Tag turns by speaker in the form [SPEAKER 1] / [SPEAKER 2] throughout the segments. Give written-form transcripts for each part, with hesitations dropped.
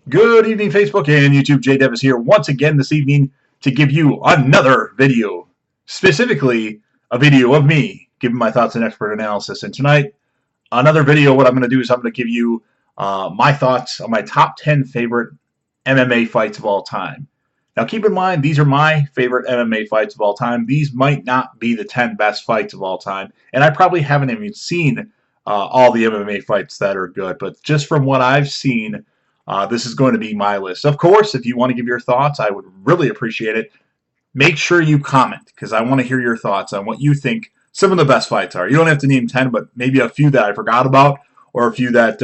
[SPEAKER 1] Good evening, Facebook and YouTube. Jay Devis here once again this evening to give you another video, specifically a video of me giving my thoughts and expert analysis. And tonight, another video, what I'm going to do is I'm going to give you my thoughts on my top 10 favorite MMA fights of all time. Now, keep in mind, these are my favorite MMA fights of all time. These might not be the 10 best fights of all time, and I probably haven't even seen all the MMA fights that are good, but just from what I've seen, this is going to be my list. Of course, if you want to give your thoughts, I would really appreciate it. Make sure you comment, because I want to hear your thoughts on what you think some of the best fights are. You don't have to name 10, but maybe a few that I forgot about, or a few that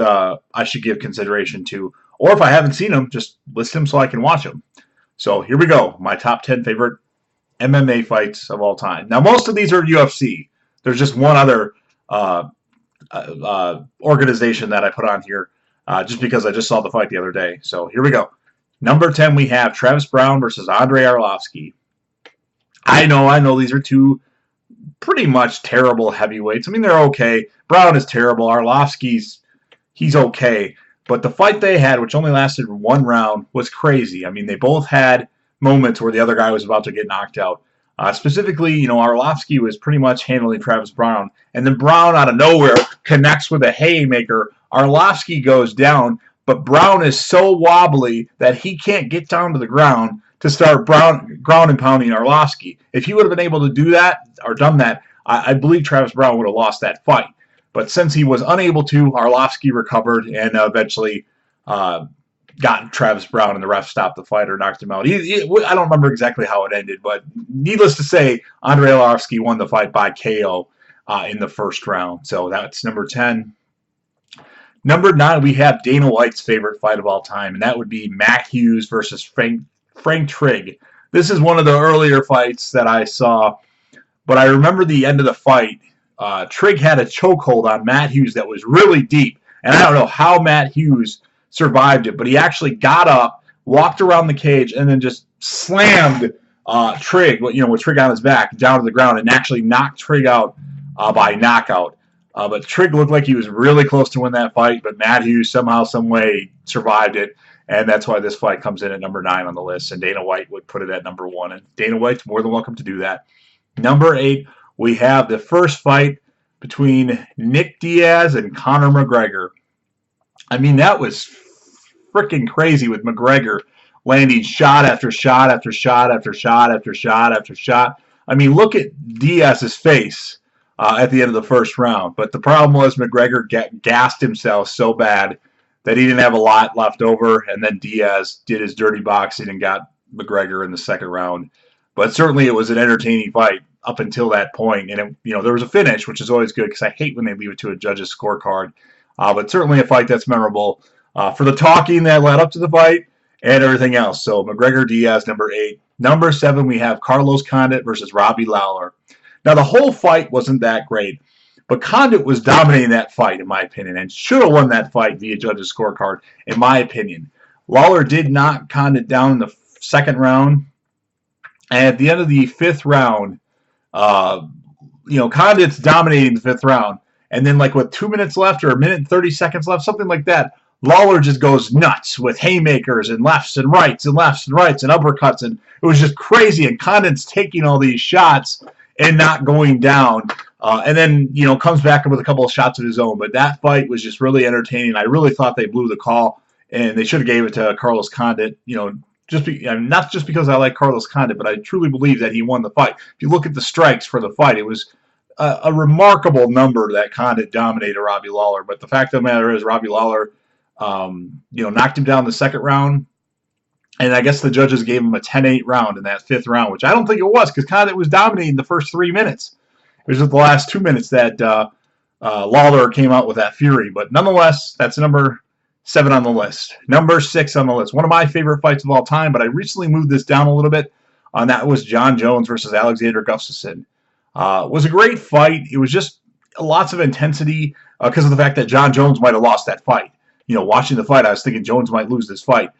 [SPEAKER 1] I should give consideration to. Or if I haven't seen them, just list them so I can watch them. So here we go, my top 10 favorite MMA fights of all time. Now, most of these are UFC. There's just one other organization that I put on here just because I just saw the fight the other day. So here we go. Number 10, we have Travis Browne versus Andrei Arlovski. I know these are two pretty much terrible heavyweights. I mean, they're okay. Browne is terrible. He's okay. But the fight they had, which only lasted one round, was crazy. I mean, they both had moments where the other guy was about to get knocked out. Specifically, Arlovski was pretty much handling Travis Browne. And then Browne, out of nowhere, connects with a haymaker. Arlovski goes down, but Browne is so wobbly that he can't get down to the ground to start ground and pounding Arlovski. If he would have been able to do that, or done that, I believe Travis Browne would have lost that fight. But since he was unable to, Arlovski recovered and eventually got Travis Browne, and the ref stopped the fight or knocked him out. I don't remember exactly how it ended, but needless to say, Andrei Arlovski won the fight by KO in the first round. So that's number 10. Number 9, we have Dana White's favorite fight of all time, and that would be Matt Hughes versus Frank Trigg. This is one of the earlier fights that I saw, but I remember the end of the fight. Trigg had a chokehold on Matt Hughes that was really deep, and I don't know how Matt Hughes survived it, but he actually got up, walked around the cage, and then just slammed Trigg, with Trigg on his back, down to the ground, and actually knocked Trigg out by knockout. But Trigg looked like he was really close to win that fight, but Matt Hughes somehow, some way survived it, and that's why this fight comes in at number 9 on the list, and Dana White would put it at number 1, and Dana White's more than welcome to do that. Number 8, we have the first fight between Nick Diaz and Conor McGregor. I mean, that was freaking crazy with McGregor landing shot after shot after shot after shot after shot after shot. I mean, look at Diaz's face at the end of the first round. But the problem was McGregor gassed himself so bad that he didn't have a lot left over, and then Diaz did his dirty boxing and got McGregor in the second round. But certainly it was an entertaining fight up until that point. And, there was a finish, which is always good because I hate when they leave it to a judge's scorecard. But certainly a fight that's memorable for the talking that led up to the fight and everything else. So McGregor-Diaz, number 8. Number 7, we have Carlos Condit versus Robbie Lawler. Now, the whole fight wasn't that great, but Condit was dominating that fight, in my opinion, and should have won that fight via judge's scorecard, in my opinion. Lawler did knock Condit down in the second round, and at the end of the 5th round, Condit's dominating the 5th round, and then with 2 minutes left or a minute and 30 seconds left, something like that, Lawler just goes nuts with haymakers and lefts and rights and lefts and rights and uppercuts, and it was just crazy, and Condit's taking all these shots and not going down, and then, comes back with a couple of shots of his own. But that fight was just really entertaining. I really thought they blew the call, and they should have gave it to Carlos Condit, not just because I like Carlos Condit, but I truly believe that he won the fight. If you look at the strikes for the fight, it was a remarkable number that Condit dominated Robbie Lawler. But the fact of the matter is Robbie Lawler, knocked him down the second round, and I guess the judges gave him a 10-8 round in that 5th round, which I don't think it was, because Condit was dominating the first 3 minutes. It was just the last 2 minutes that Lawler came out with that fury. But nonetheless, that's number 7 on the list. Number 6 on the list. One of my favorite fights of all time, but I recently moved this down a little bit. That was John Jones versus Alexander Gustafsson. It was a great fight. It was just lots of intensity because of the fact that John Jones might have lost that fight. Watching the fight, I was thinking Jones might lose this fight.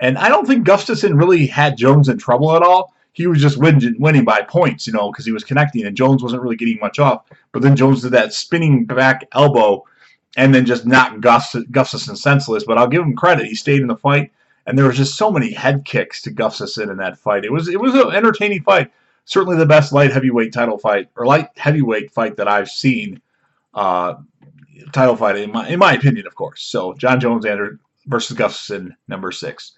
[SPEAKER 1] And I don't think Gustafsson really had Jones in trouble at all. He was just winning by points, because he was connecting, and Jones wasn't really getting much off. But then Jones did that spinning back elbow and then just knocked Gustafsson senseless. But I'll give him credit. He stayed in the fight. and there was just so many head kicks to Gustafsson in that fight. It was an entertaining fight. Certainly the best light heavyweight title fight, or light heavyweight fight that I've seen. Title fight in my opinion, of course. So John Jones versus Gustafsson, number 6.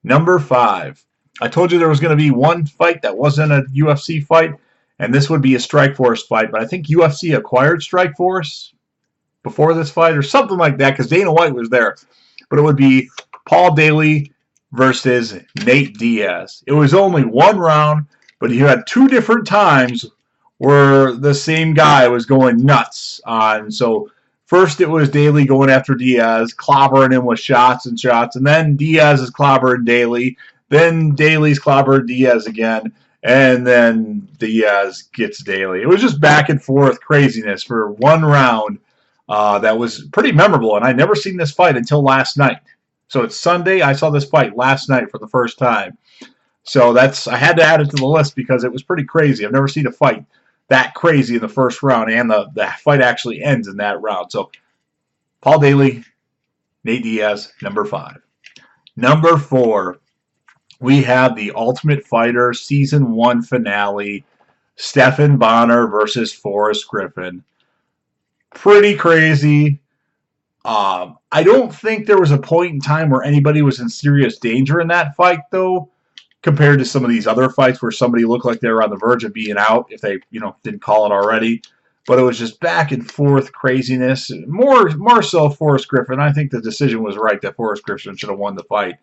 [SPEAKER 1] Number 5. I told you there was going to be one fight that wasn't a UFC fight, and this would be a Strikeforce fight. But I think UFC acquired Strikeforce before this fight or something like that, because Dana White was there. But it would be Paul Daly versus Nate Diaz. It was only one round, but you had 2 different times where the same guy was going nuts on. So first it was Daly going after Diaz, clobbering him with shots, and then Diaz is clobbering Daly, then Daly's clobbering Diaz again, and then Diaz gets Daly. It was just back and forth craziness for one round that was pretty memorable, and I'd never seen this fight until last night. So it's Sunday. I saw this fight last night for the first time. So I had to add it to the list because it was pretty crazy. I've never seen a fight that crazy in the first round, and the fight actually ends in that round. So Paul Daly, Nate Diaz, number 5. Number 4, we have the Ultimate Fighter Season 1 finale, Stephan Bonnar versus Forrest Griffin. Pretty crazy. I don't think there was a point in time where anybody was in serious danger in that fight, though, compared to some of these other fights where somebody looked like they were on the verge of being out if they, didn't call it already. But it was just back and forth craziness. More so Forrest Griffin. I think the decision was right that Forrest Griffin should have won the fight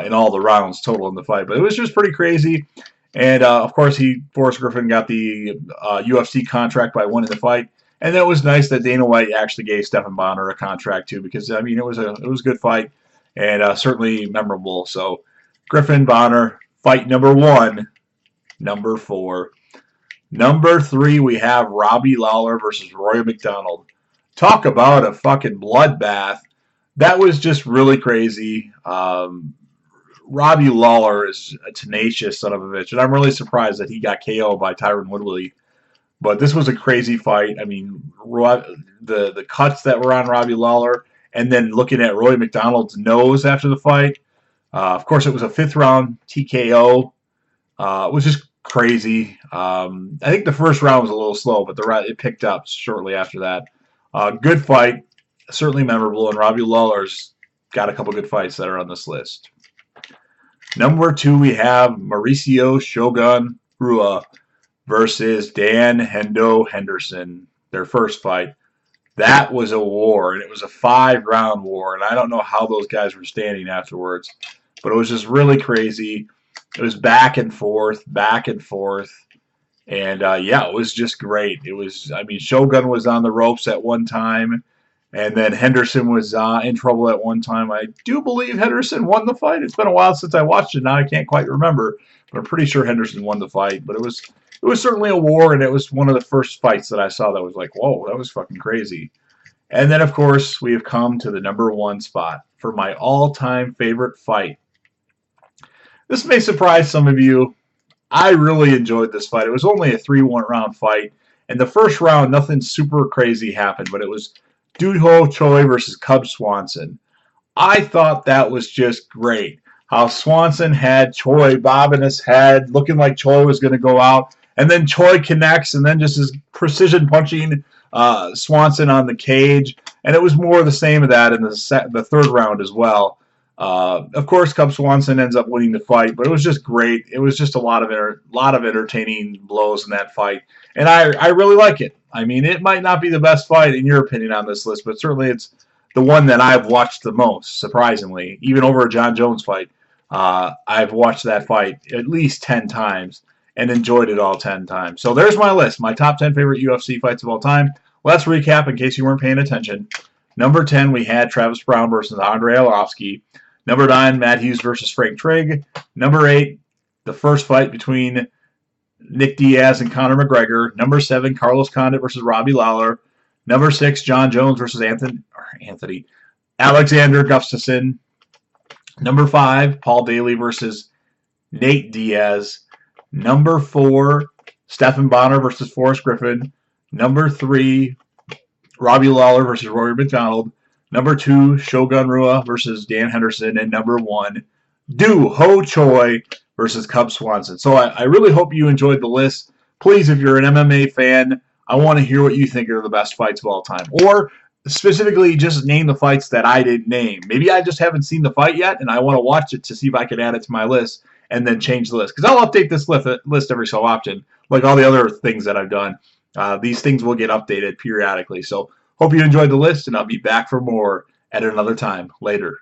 [SPEAKER 1] in all the rounds total in the fight. But it was just pretty crazy. And, of course, Forrest Griffin got the UFC contract by winning the fight. And it was nice that Dana White actually gave Stephan Bonnar a contract, too, because, it was a good fight and certainly memorable. So Griffin, Bonnar, fight number 1, number 4. Number 3, we have Robbie Lawler versus Rory McDonald. Talk about a fucking bloodbath. That was just really crazy. Robbie Lawler is a tenacious son of a bitch, and I'm really surprised that he got KO'd by Tyron Woodley. But this was a crazy fight. I mean, the cuts that were on Robbie Lawler, and then looking at Rory McDonald's nose after the fight. Of course, it was a 5th round TKO. It was just crazy. I think the first round was a little slow, but it picked up shortly after that. Good fight, certainly memorable, and Robbie Lawler's got a couple good fights that are on this list. Number 2, we have Mauricio Shogun Rua versus Dan Hendo Henderson, their first fight. That was a war, and it was a 5-round war, and I don't know how those guys were standing afterwards, but it was just really crazy. It was back and forth, and it was just great. Shogun was on the ropes at one time, and then Henderson was in trouble at one time. I do believe Henderson won the fight. It's been a while since I watched it. Now I can't quite remember, but I'm pretty sure Henderson won the fight. But it was certainly a war, and it was one of the first fights that I saw that was like, whoa, that was fucking crazy. And then, of course, we have come to the number 1 spot for my all-time favorite fight. This may surprise some of you. I really enjoyed this fight. It was only a 3-round fight. And the first round, nothing super crazy happened, but it was Doo Ho Choi versus Cub Swanson. I thought that was just great. How Swanson had Choi bobbing his head, looking like Choi was going to go out. And then Choi connects, and then just his precision punching Swanson on the cage. And it was more of the same of that in the 3rd round as well. Of course, Cub Swanson ends up winning the fight, but it was just great. It was just a lot of entertaining blows in that fight, and I really like it. I mean, it might not be the best fight in your opinion on this list, but certainly it's the one that I've watched the most, surprisingly. Even over a John Jones fight, I've watched that fight at least 10 times and enjoyed it all 10 times. So there's my list, my top 10 favorite UFC fights of all time. Let's recap in case you weren't paying attention. Number 10, we had Travis Browne versus Andrei Arlovski. Number 9, Matt Hughes versus Frank Trigg. Number 8, the first fight between Nick Diaz and Conor McGregor. Number 7, Carlos Condit versus Robbie Lawler. Number 6, John Jones versus Alexander Gustafsson. Number 5, Paul Daly versus Nate Diaz. Number 4, Stephan Bonnar versus Forrest Griffin. Number 3, Robbie Lawler versus Rory McDonald. Number 2, Shogun Rua versus Dan Henderson. And number 1, Do Ho Choi versus Cub Swanson. So I really hope you enjoyed the list. Please, if you're an MMA fan, I want to hear what you think are the best fights of all time. Or specifically, just name the fights that I didn't name. Maybe I just haven't seen the fight yet, and I want to watch it to see if I can add it to my list and then change the list. Because I'll update this list every so often, like all the other things that I've done. These things will get updated periodically. So hope you enjoyed the list, and I'll be back for more at another time later.